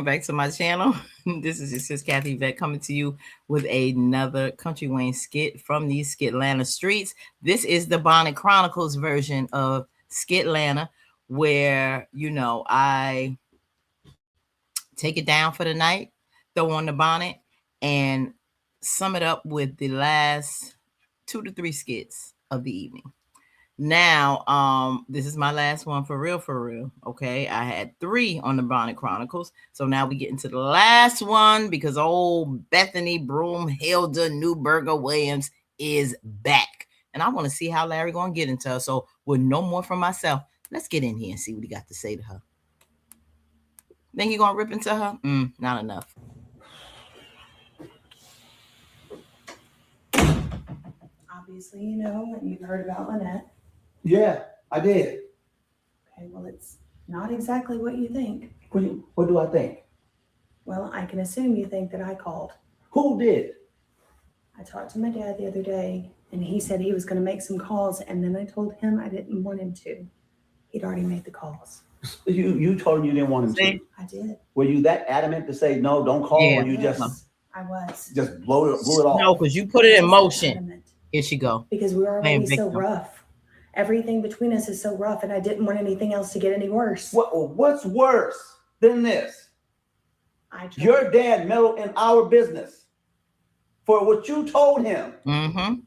back to my channel. This is your sis Kathy Vet coming to you with another Country Wayne skit from these Skitlanta streets. This is the Bonnet Chronicles version of Skitlanta, where I take it down for the night, throw on the bonnet, and sum it up with the last 2 to 3 skits of the evening. Now, this is my last one for real. Okay, I had 3 on the Bonnet Chronicles, so now we get into the last one because old Bethany Broomhilda Newberger Williams is back, and I want to see how Larry gonna get into her. So, with no more from myself, let's get in here and see what he got to say to her. Think you gonna rip into her? Not enough. Obviously, you know, and you've heard about Lynette. Yeah, I did. Okay, well, it's not exactly what you think. What do I think? Well, I can assume you think that I called. Who did? I talked to my dad the other day, and he said he was going to make some calls, and then I told him I didn't want him to. He'd already made the calls. You told him you didn't want him to. I did. Were you that adamant to say no, don't call, or you just I was. Just blew it off? No, because you put it in motion. Adamant. Here she go. Because we were already so rough. Everything between us is so rough, and I didn't want anything else to get any worse. What's worse than this? Your dad meddled in our business for what you told him. Mm-hmm.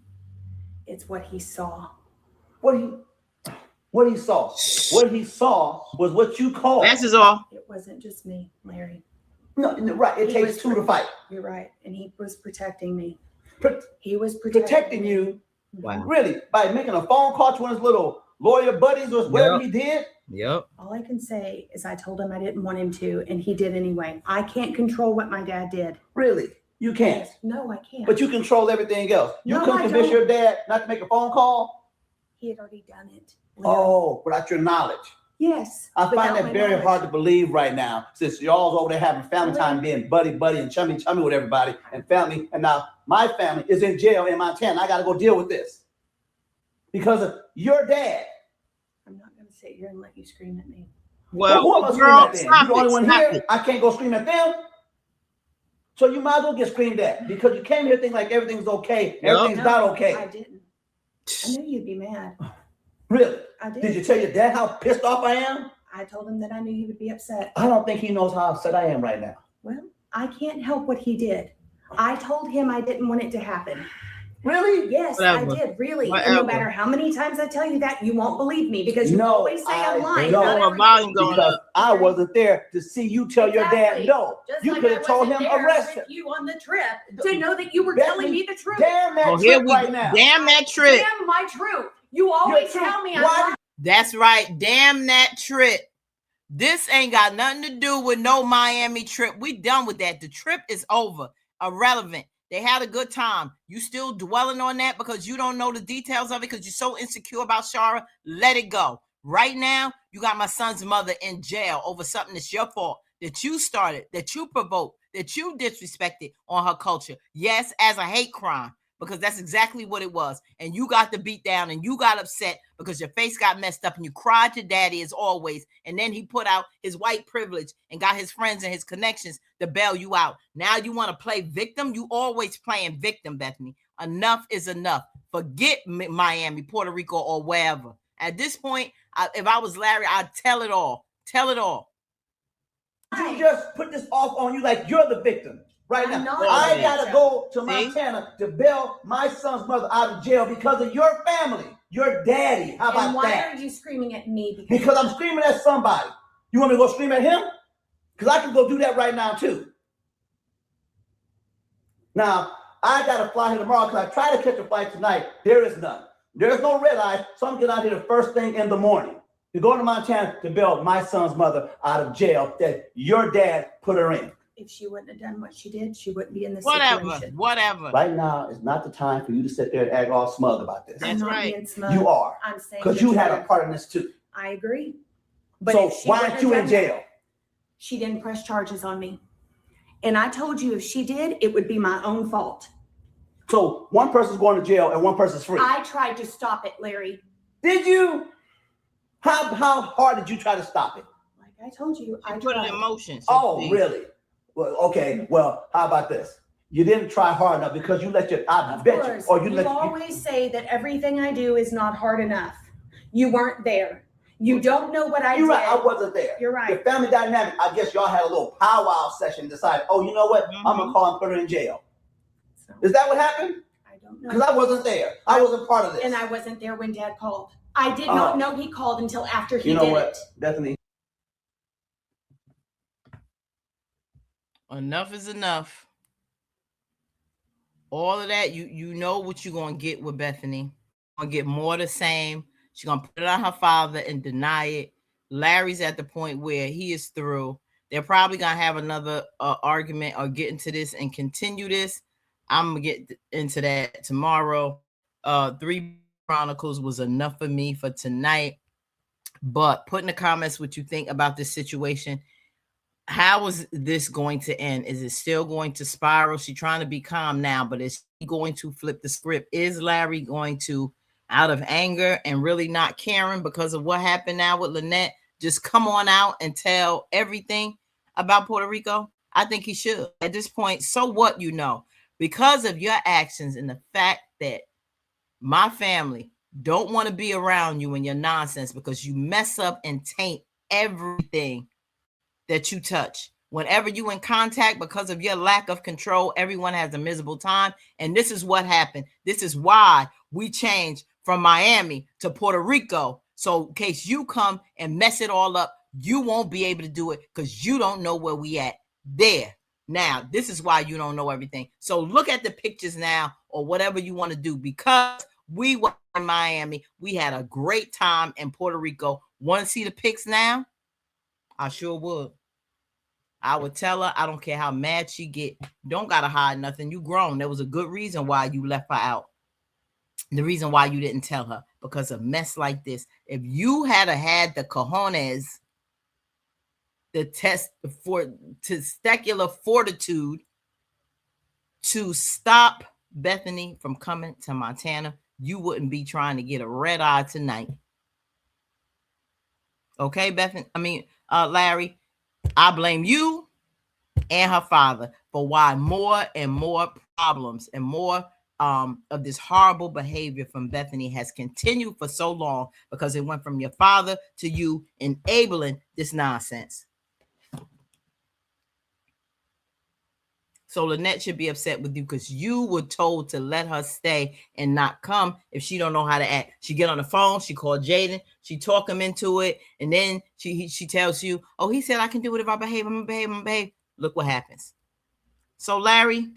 It's what he saw. What he saw. What he saw was what you called. That's is all. It wasn't just me, Larry. No, right. It takes 2 to fight. You're right, and he was protecting me. He was protecting you. Wow. Really? By making a phone call to one of his little lawyer buddies or whatever he did? Yep. All I can say is I told him I didn't want him to, and he did anyway. I can't control what my dad did. Really? You can't? No, I can't. But you control everything else. You couldn't convince your dad not to make a phone call? He had already done it. Oh, without your knowledge. Yes. I find that very hard to believe right now, since y'all's over there having family time, being buddy and chummy with everybody and family. And now my family is in jail in Montana. I got to go deal with this because of your dad. I'm not going to sit here and let you scream at me. Well, who am I screaming at then? You're the only one here. I can't go scream at them. So you might as well get screamed at because you came here thinking like everything's okay. Everything's not okay. I didn't. I knew you'd be mad. Really? I did. Did you tell your dad how pissed off I am? I told him that I knew he would be upset. I don't think he knows how upset I am right now. Well, I can't help what he did. I told him I didn't want it to happen. Really? Yes, I did. Really. And no matter how many times I tell you that, you won't believe me because you always say I'm lying. Because I wasn't there to see you tell your dad no. Just you like could have told him arrest him. You on the trip to know that you were telling me the truth. Damn that trip right now. Damn that trip. Damn my truth. You always tell me I'm lying. That's right. Damn that trip. This ain't got nothing to do with no Miami trip. We done with that. The trip is over. Irrelevant. They had a good time. You still dwelling on that because you don't know the details of it because you're so insecure about Shara. Let it go. Right now, you got my son's mother in jail over something that's your fault, that you started, that you provoked, that you disrespected on her culture. Yes, as a hate crime. Because that's exactly what it was. And you got the beat down and you got upset because your face got messed up and you cried to daddy as always. And then he put out his white privilege and got his friends and his connections to bail you out. Now you want to play victim? You always playing victim, Bethany. Enough is enough. Forget Miami, Puerto Rico, or wherever. At this point, if I was Larry, I'd tell it all. Tell it all. You just put this off on you like you're the victim. Right now, I gotta go to Montana to bail my son's mother out of jail because of your family, your daddy. How about that? And why are you screaming at me? Because I'm screaming at somebody. You want me to go scream at him? Because I can go do that right now too. Now, I gotta fly here tomorrow because I try to catch a flight tonight. There is none. There's no red eye, so I'm getting out here the first thing in the morning to go to Montana to bail my son's mother out of jail that your dad put her in. If she wouldn't have done what she did, she wouldn't be in this situation. Whatever. Right now is not the time for you to sit there and act all smug about this. That's right. You are. I'm saying because you had a part in this too. I agree. But so why aren't you in jail? She didn't press charges on me. And I told you if she did, it would be my own fault. So one person's going to jail and one person's free. I tried to stop it, Larry. Did you? How hard did you try to stop it? Like I told you, I put it tried. in motion. So Oh, please. really? Well, okay. Well, how about this? You didn't try hard enough because you let your. I Of bet course, you, or you you let. always say that everything I do is not hard enough. You weren't there. You don't know what I You're did. right. I wasn't there. You're right. The family dynamic. I guess y'all had a little powwow session. And decided, oh, you know what? I'm gonna call and put her in jail. So, Is that what happened? I don't know. Because I wasn't there. I wasn't part of this. And I wasn't there when Dad called. I did not know he called until after he you know did what? it. Bethany. Enough is enough. All of that, you know what you're gonna get with Bethany. You're gonna get more of the same. She's gonna put it on her father and deny it. Larry's at the point where he is through. They're probably gonna have another argument or get into this and continue this. I'm gonna get into that tomorrow. 3 Chronicles was enough for me for tonight. But put in the comments what you think about this situation. How is this going to end? Is it still going to spiral? She's trying to be calm now, but is she going to flip the script? Is Larry going to, out of anger and really not caring because of what happened now with Lynette, just come on out and tell everything about Puerto Rico? I think he should. At this point, so what, you know, because of your actions and the fact that my family don't want to be around you and your nonsense because you mess up and taint everything that you touch. Whenever you in contact, because of your lack of control, everyone has a miserable time. And this is what happened. This is why we changed from Miami to Puerto Rico. So in case you come and mess it all up, you won't be able to do it because you don't know where we at there. Now, this is why you don't know everything. So look at the pictures now or whatever you want to do, because we were in Miami. We had a great time in Puerto Rico. Want to see the pics now? I sure would. I would tell her, I don't care how mad she get. Don't gotta hide nothing. You grown. There was a good reason why you left her out. The reason why you didn't tell her, because a mess like this. If you had the cojones, the testicular fortitude to stop Bethany from coming to Montana, you wouldn't be trying to get a red eye tonight. Okay, Bethany? Larry, I blame you and her father for why more and more problems and more of this horrible behavior from Bethany has continued for so long, because it went from your father to you enabling this nonsense. So Lynette should be upset with you because you were told to let her stay and not come if she don't know how to act. She get on the phone, she called Jaden, she talk him into it, and then she tells you, oh, he said I can do it if I behave, I'm gonna behave. Look what happens. So Larry,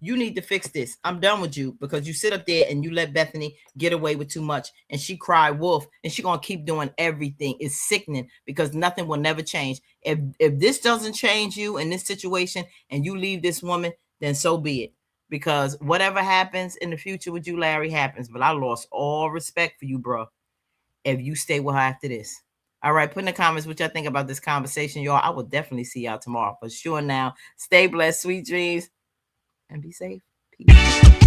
you need to fix this. I'm done with you because you sit up there and you let Bethany get away with too much, and she cry wolf, and she gonna keep doing everything. It's sickening because nothing will never change. If this doesn't change you in this situation and you leave this woman, then so be it. Because whatever happens in the future with you, Larry, happens. But I lost all respect for you, bro, if you stay with her after this. All right, put in the comments what y'all think about this conversation, y'all. I will definitely see y'all tomorrow for sure. Now, stay blessed, sweet dreams, and be safe. Peace.